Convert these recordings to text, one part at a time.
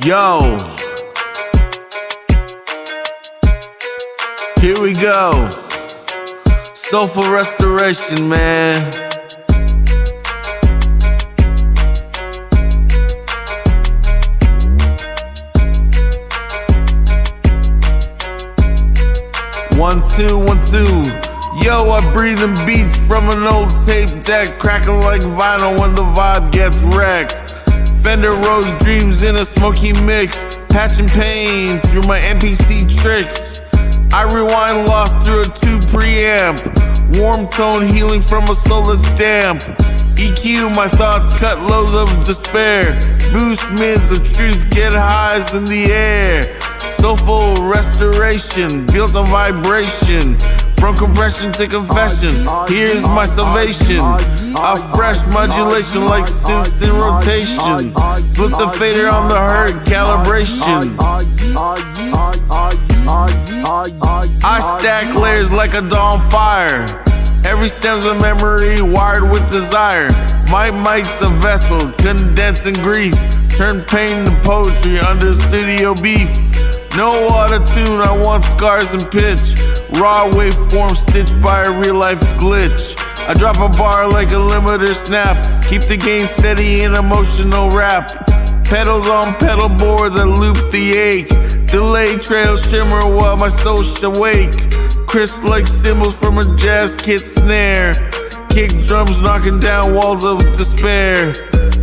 Yo, here we go. Soulful Restoration, man. One, two, 1, 2. Yo, I breathing beats from an old tape deck, cracking like vinyl when the vibe gets wrecked. Fender Rose dreams in a smoky mix, patching pain through my MPC tricks. I rewind lost through a 2 preamp, warm tone healing from a soulless damp. EQ my thoughts, cut lows of despair, boost mids of truth, get highs in the air. Soulful restoration, built on vibration, from compression to confession, here's my salvation. A fresh modulation like synths in rotation, flip the fader on the hurt, calibration. I stack layers like a dawn fire, every stem's a memory wired with desire. My mic's a vessel, condensing grief, turn pain to poetry under studio beef. No auto-tune, I want scars and pitch, raw waveform stitched by a real-life glitch. I drop a bar like a limiter snap, keep the gain steady in emotional rap. Pedals on pedal board that loop the ache, delay trail shimmer while my soul awake. Crisp like cymbals from a jazz kit snare, kick drums knocking down walls of despair.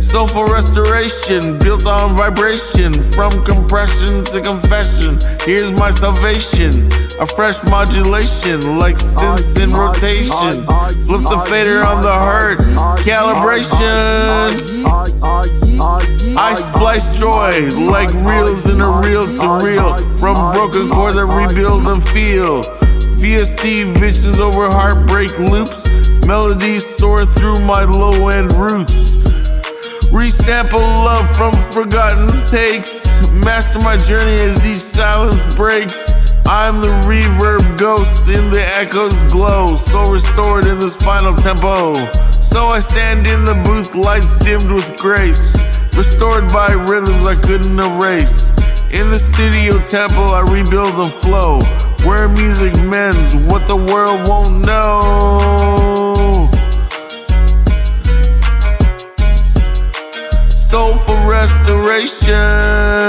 Soulful restoration, built on vibration, from compression to confession, here's my salvation. A fresh modulation like synths in rotation, flip the fader on the hurt, calibration. I splice joy like reels in a reel to reel, from broken chords I rebuild and feel. VST visions over heartbreak loops, melodies soar through my low end roots. Resample love from forgotten takes, master my journey as each silence breaks. I'm the reverb ghost in the echo's glow, so restored in this final tempo. So I stand in the booth, lights dimmed with grace, restored by rhythms I couldn't erase. In the studio temple I rebuild and flow, where music mends what the world won't know. Soulful restoration.